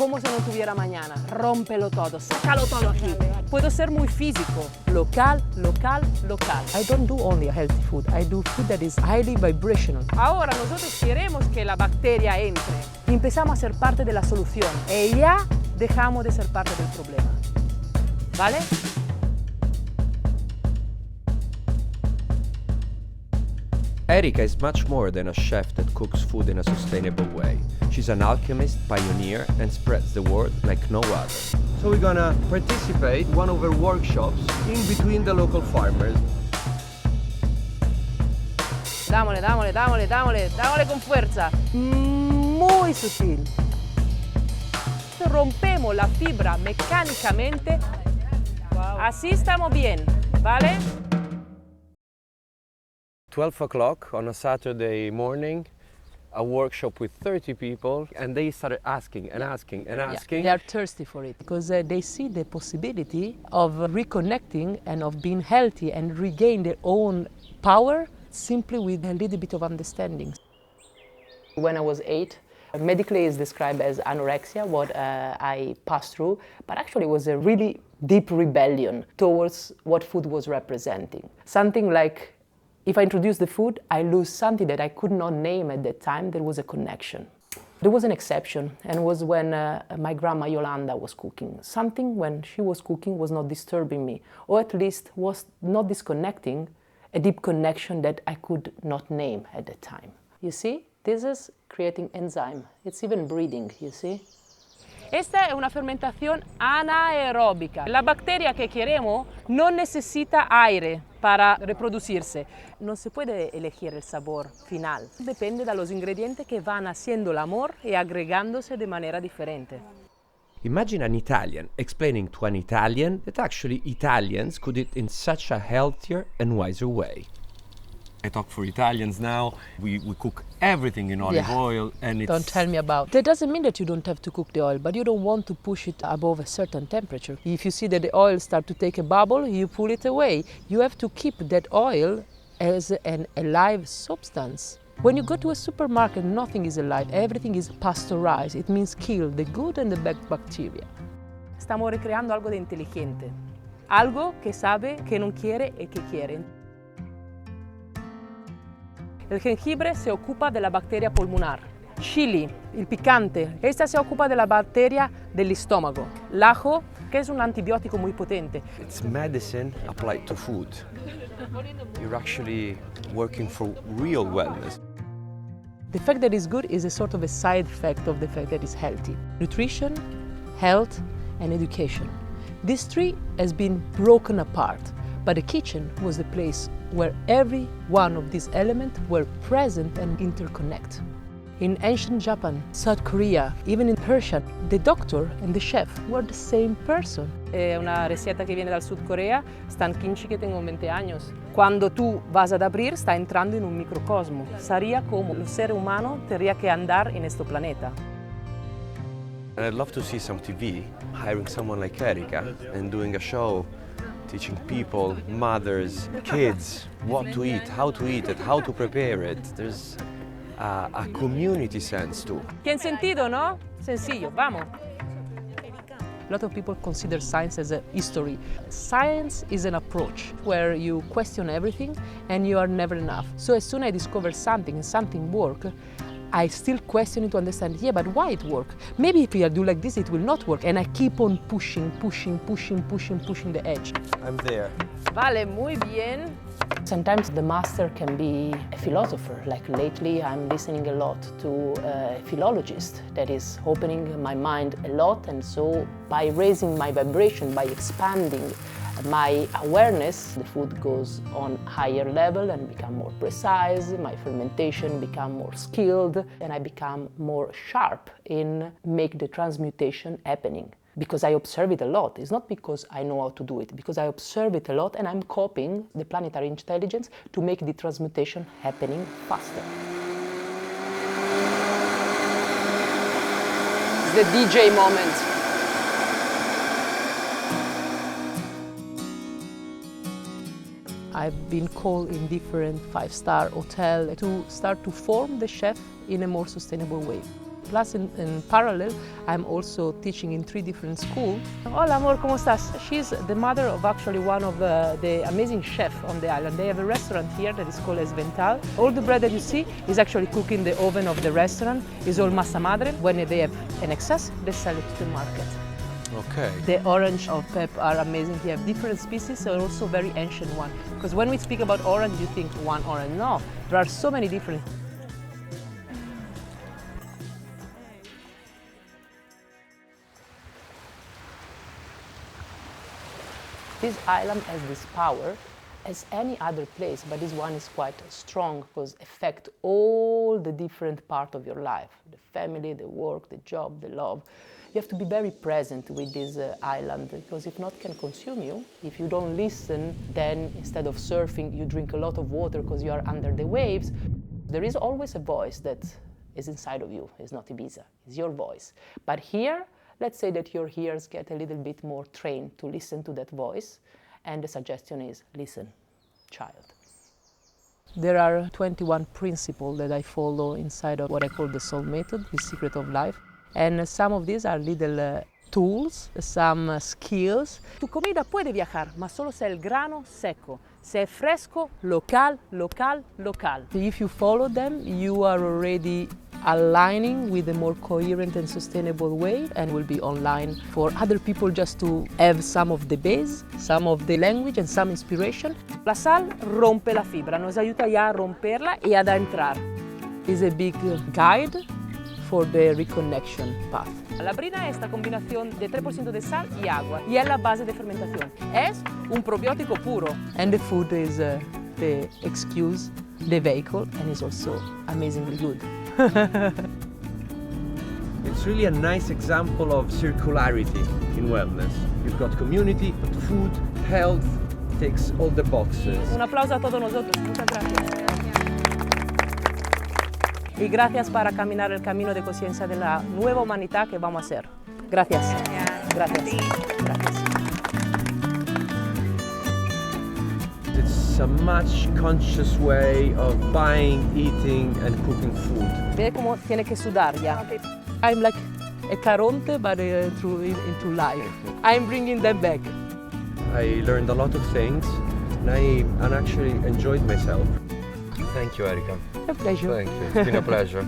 como si no tuviera mañana. Rómpelo todo, sácalo todo aquí. Puedo ser muy físico. Local, local, local. I don't do only healthy food. I do food that is highly vibrational. Ahora nosotros queremos que la bacteria entre. Y empezamos a ser parte de la solución. Y ya dejamos de ser parte del problema. ¿Vale? Erika is much more than a chef that cooks food in a sustainable way. She's an alchemist, pioneer, and spreads the word like no other. So we're gonna participate in one of her workshops in between the local farmers. Dámosle, dámosle, dámosle, dámosle, dámosle con fuerza. Muy sutil. Rompemos la fibra mecánicamente. Así estamos bien, ¿vale? 12 o'clock on a Saturday morning, a workshop with 30 people, and they started asking and asking and asking. They are thirsty for it because they see the possibility of reconnecting and of being healthy and regain their own power simply with a little bit of understanding. When I was 8, medically it's described as anorexia, what I passed through, but actually it was a really deep rebellion towards what food was representing. Something like, if I introduce the food, I lose something that I could not name at that time. There was a connection. There was an exception, and it was when my grandma Yolanda was cooking. Something when she was cooking was not disturbing me, or at least was not disconnecting a deep connection that I could not name at the time. You see, this is creating enzyme. It's even breathing, you see. Esta es una fermentación anaeróbica. La bacteria que queremos no necesita aire para reproducirse. No se puede elegir el sabor final. Depende de los ingredientes que van haciendo el amor y agregándose de manera diferente. Imagine an Italian explaining to an Italian that actually Italians could eat in such a healthier and wiser way. I talk for Italians now. We cook everything in olive oil, and it's... Don't tell me about. That doesn't mean that you don't have to cook the oil, but you don't want to push it above a certain temperature. If you see that the oil starts to take a bubble, you pull it away. You have to keep that oil as an alive substance. When you go to a supermarket, nothing is alive. Everything is pasteurized. It means kill the good and the bad bacteria. Estamos recreando algo de inteligente. Algo que sabe, que no quiere y que quiere. El jengibre se ocupa de la bacteria pulmonar. Chili, il picante, esta se ocupa de la bacteria del estómago. El ajo, que es un antibiótico muy potente. It's medicine applied to food. You're actually working for real wellness. The fact that it's good is a sort of a side effect of the fact that it's healthy. Nutrition, health, and education. These three has been broken apart, but the kitchen was the place where every one of these elements were present and interconnect. In ancient Japan, South Korea, even in Persia, the doctor and the chef were the same person. È una receta que viene dal Sud Corea, Stan Kimchi, que tengo 20 años. Cuando tú vas a abrir, está entrando en un microcosmo. Sería como el ser humano tendría que andar en este planeta. And I'd love to see some TV hiring someone like Erika and doing a show teaching people, mothers, kids, what to eat, how to eat it, how to prepare it. There's a community sense too. ¿Tiene sentido, no? Sencillo, vamos. A lot of people consider science as a history. Science is an approach where you question everything and you are never enough. So as soon as I discover something and something works, I still question it to understand, yeah, but why it works? Maybe if I do like this, it will not work. And I keep on pushing the edge. I'm there. Vale, muy bien. Sometimes the master can be a philosopher. Like lately, I'm listening a lot to a philologist that is opening my mind a lot. And so by raising my vibration, by expanding my awareness, the food goes on higher level and become more precise, my fermentation become more skilled, and I become more sharp in make the transmutation happening. Because I observe it a lot. It's not because I know how to do it, because I observe it a lot and I'm copying the planetary intelligence to make the transmutation happening faster. It's the DJ moment. I've been called in different five-star hotels to start to form the chef in a more sustainable way. Plus, in parallel, I'm also teaching in 3 different schools. Hola amor, ¿cómo estás? She's the mother of actually one of the amazing chefs on the island. They have a restaurant here that is called Esvental. All the bread that you see is actually cooked in the oven of the restaurant. It's all massa madre. When they have an excess, they sell it to the market. Okay. The orange of Pep are amazing. They have different species, and also very ancient one. Because when we speak about orange, you think one orange. No, there are so many different. This island has this power as any other place, but this one is quite strong because it affects all the different parts of your life, the family, the work, the job, the love. You have to be very present with this island because if not, it can consume you. If you don't listen, then instead of surfing, you drink a lot of water because you are under the waves. There is always a voice that is inside of you. It's not Ibiza, it's your voice. But here, let's say that your ears get a little bit more trained to listen to that voice, and the suggestion is listen, child. There are 21 principles that I follow inside of what I call the Soul Method, the secret of life. And some of these are little tools, some skills. Tu comida puede viajar, ma solo se el grano seco, se es fresco, local, local, local. If you follow them, you are already aligning with a more coherent and sustainable way, and will be online for other people just to have some of the base, some of the language and some inspiration. La sal rompe la fibra, nos ayuda ya a romperla y a entrar. It's a big guide for the reconnection path. La brina es esta combinación de 3% de sal y agua y es la base de fermentación. Es un probiótico puro. And the food is the excuse, the vehicle, and is also amazingly good. It's really a nice example of circularity in wellness. You've got community, but food, health ticks all the boxes. Un aplauso a todos nosotros. Muchas gracias. Y gracias para caminar el camino de conciencia de la nueva humanidad que vamos a hacer. Gracias. Gracias. Gracias. It's a much conscious way of buying, eating and cooking food. Ve cómo tiene que sudar ya. I'm like a Caronte, but into life. I'm bringing them back. I learned a lot of things and I actually enjoyed myself. Thank you, Erika. A pleasure. Thank you. It's been a pleasure.